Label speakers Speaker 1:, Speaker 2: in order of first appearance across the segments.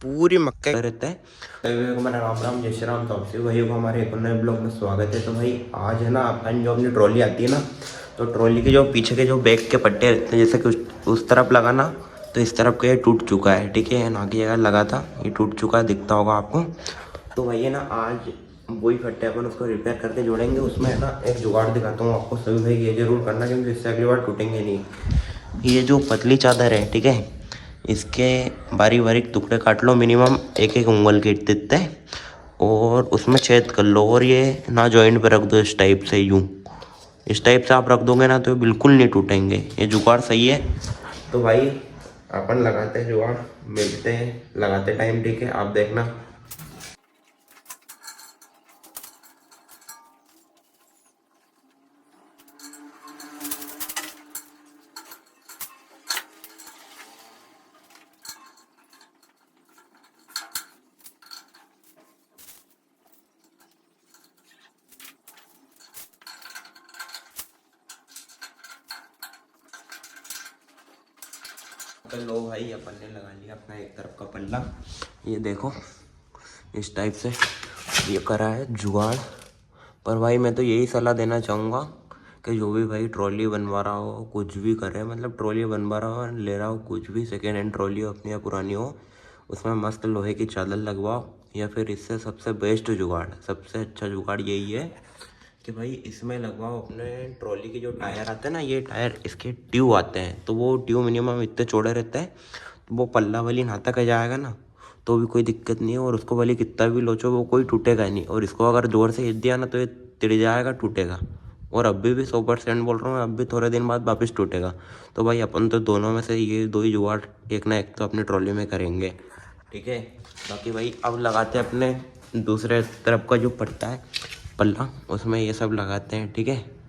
Speaker 1: पूरी मक्के रहते हैं। सभी भाइयों को मेरा राम राम, जय श्री राम। तो सभी भाइयों को हमारे एक नए ब्लॉग में स्वागत है। तो भाई आज है ना, अपन जो अपनी ट्रॉली आती है ना, तो ट्रॉली के जो पीछे के जो बैग के पट्टे रहते हैं, जैसे कि उस तरफ लगाना, तो इस तरफ का ये टूट चुका है। ठीक है, ना की जगह लगा था, ये टूट चुका है, दिखता होगा आपको। तो भाई है ना, आज वही फट्टे अपन उसको रिपेयर करके जोड़ेंगे। उसमें है ना एक जुगाड़ दिखाता हूँ आपको। सभी भाई ये जरूर करना, क्योंकि इससे अगली बार टूटेंगे नहीं। ये जो पतली चादर है, ठीक है, इसके बारीक बारीक टुकड़े काट लो, मिनिमम एक एक उंगल के इतने, और उसमें छेद कर लो, और ये ना जॉइंट पे रख दो इस टाइप से। यूँ इस टाइप से आप रख दोगे ना, तो ये बिल्कुल नहीं टूटेंगे। ये जुगाड़ सही है। तो भाई अपन लगाते हैं जुगाड़, मिलते हैं लगाते टाइम। ठीक है, आप देखना। तो लो भाई, अपन ने लगा लिया अपना एक तरफ का पल्ला। ये देखो इस टाइप से ये करा है जुगाड़। पर भाई मैं तो यही सलाह देना चाहूँगा कि जो भी भाई ट्रॉली बनवा रहा हो, कुछ भी करे, मतलब ट्रॉली बनवा रहा हो, ले रहा हो कुछ भी, सेकेंड हैंड ट्रॉली हो अपनी या पुरानी हो, उसमें मस्त लोहे की चादर लगवाओ। या फिर इससे सबसे बेस्ट जुगाड़, सबसे अच्छा जुगाड़ यही है कि भाई इसमें लगवाओ अपने ट्रॉली के जो टायर आते हैं ना, ये टायर इसके ट्यूब आते हैं, तो वो ट्यूब मिनिमम इतने चौड़े रहते हैं, तो वो पल्ला वाली नहा तक जाएगा ना, तो भी कोई दिक्कत नहीं है। और उसको वाली कितना भी लोचो, वो कोई टूटेगा नहीं। और इसको अगर ज़ोर से हिट दिया ना, तो ये तिड़ जाएगा, टूटेगा। और अभी भी 100% बोल रहा हूँ, अब भी थोड़े दिन बाद वापस टूटेगा। तो भाई अपन तो दोनों में से ये दो ही जुगाड़ एक ना एक तो अपनी ट्रॉली में करेंगे। ठीक है, बाकी भाई अब लगाते हैं अपने दूसरे तरफ का जो पट्टा है, पल्ला, उसमें ये सब लगाते हैं। ठीक है,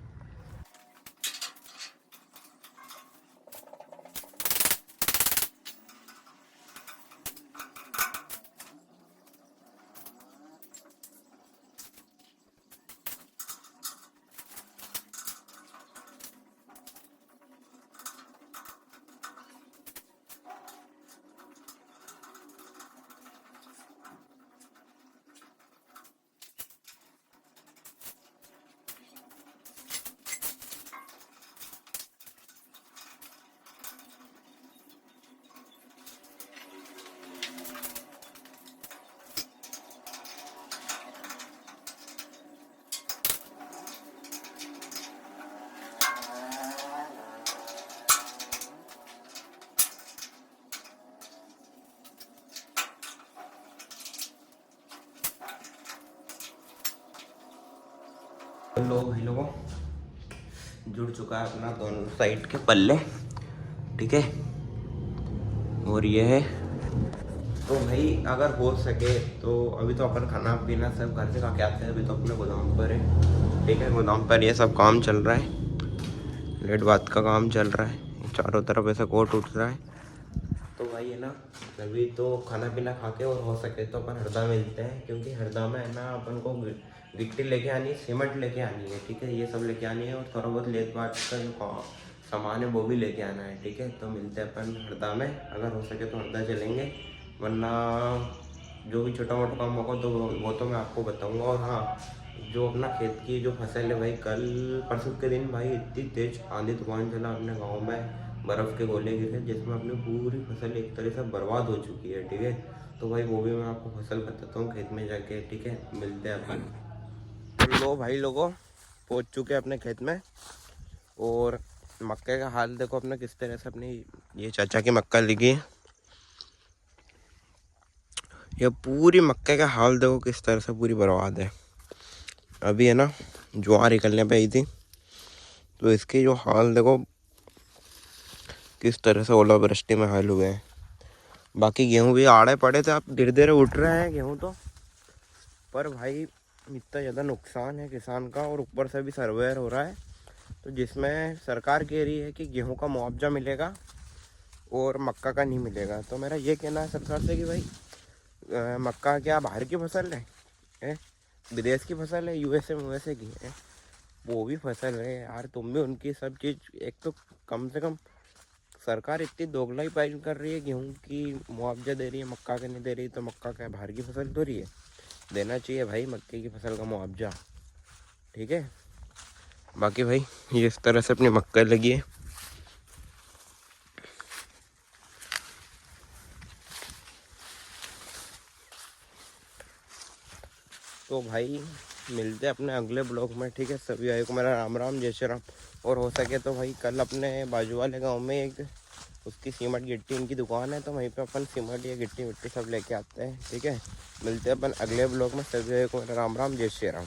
Speaker 1: लो भाई लोगों, जुड़ चुका है अपना दोनों साइड के पल्ले। ठीक है, और ये है। तो भाई अगर हो सके तो अभी तो अपन खाना पीना सब घर से खा के आते हैं। अभी तो अपने गोदाम पर है। ठीक है, गोदाम पर ये सब काम चल रहा है, लेट बात का काम चल रहा है, चारों तरफ ऐसा कोट उठ रहा है। तो भाई है ना, अभी तो खाना पीना खा के, और हो सके तो अपन हरदा मिलते हैं, क्योंकि हरदा में है ना अपन को गिट्टी लेके आनी है, सीमेंट लेके आनी है। ठीक है, ये सब लेके आनी है, और थोड़ा बहुत लेट बाट का जो सामान है वो भी लेके आना है। ठीक है, तो मिलते हैं अपन हरदा में। अगर हो सके तो हरदा चलेंगे, वरना जो भी छोटा मोटा काम होगा तो वो तो मैं आपको बताऊंगा। और हाँ, जो अपना खेत की जो फसल है भाई, कल परसों के दिन भाई इतनी तेज आंधी तूफान चला अपने गांव में, बर्फ़ के गोले गिरे, जिसमें अपनी पूरी फसल एक तरह से बर्बाद हो चुकी है। ठीक है, तो भाई वो भी मैं आपको फसल बताता हूँ खेत में जाके। ठीक है, मिलते हैं अपन। तो लो भाई लोगों, पहुँच चुके हैं अपने खेत में, और मक्के का हाल देखो अपने किस तरह से। अपनी ये चाचा की मक्का लगी है, ये पूरी मक्के का हाल देखो किस तरह से पूरी बर्बाद है। अभी है ना ज्वार निकलने पे आई थी, तो इसके जो हाल देखो किस तरह से ओलावृष्टि में हाल हुए हैं। बाकी गेहूं भी आड़े पड़े थे, आप धीरे धीरे उठ रहे हैं गेहूं तो। पर भाई इतना ज़्यादा नुकसान है किसान का, और ऊपर से भी सर्वेयर हो रहा है, तो जिसमें सरकार कह रही है कि गेहूं का मुआवजा मिलेगा और मक्का का नहीं मिलेगा। तो मेरा ये कहना है सरकार से कि भाई मक्का क्या बाहर की फसल है? विदेश की फसल है, यूएसए की है, वो भी फसल है यार। तुम भी उनकी सब चीज़, एक तो कम से कम सरकार इतनी दोगलाई पालन कर रही है, गेहूं की मुआवजा दे रही है, मक्का के नहीं दे रही, तो मक्का क्या बाहर की फसल तो रही है, देना चाहिए भाई मक्के की फसल का मुआवजा। ठीक है, बाकी भाई ये इस तरह से अपनी मक्का लगी है। तो भाई मिलते हैं अपने अगले ब्लॉग में। ठीक है, सभी भाई को मेरा राम राम, जय श्री राम। और हो सके तो भाई कल अपने बाजू वाले गाँव में एक उसकी सीमेंट गिट्टी इनकी दुकान है, तो वहीं पे अपन सीमेंट या गिट्टी विट्टी सब लेके आते हैं। ठीक है, मिलते हैं अपन अगले ब्लॉग में। सभी भाई को मेरा राम राम, जय श्री राम।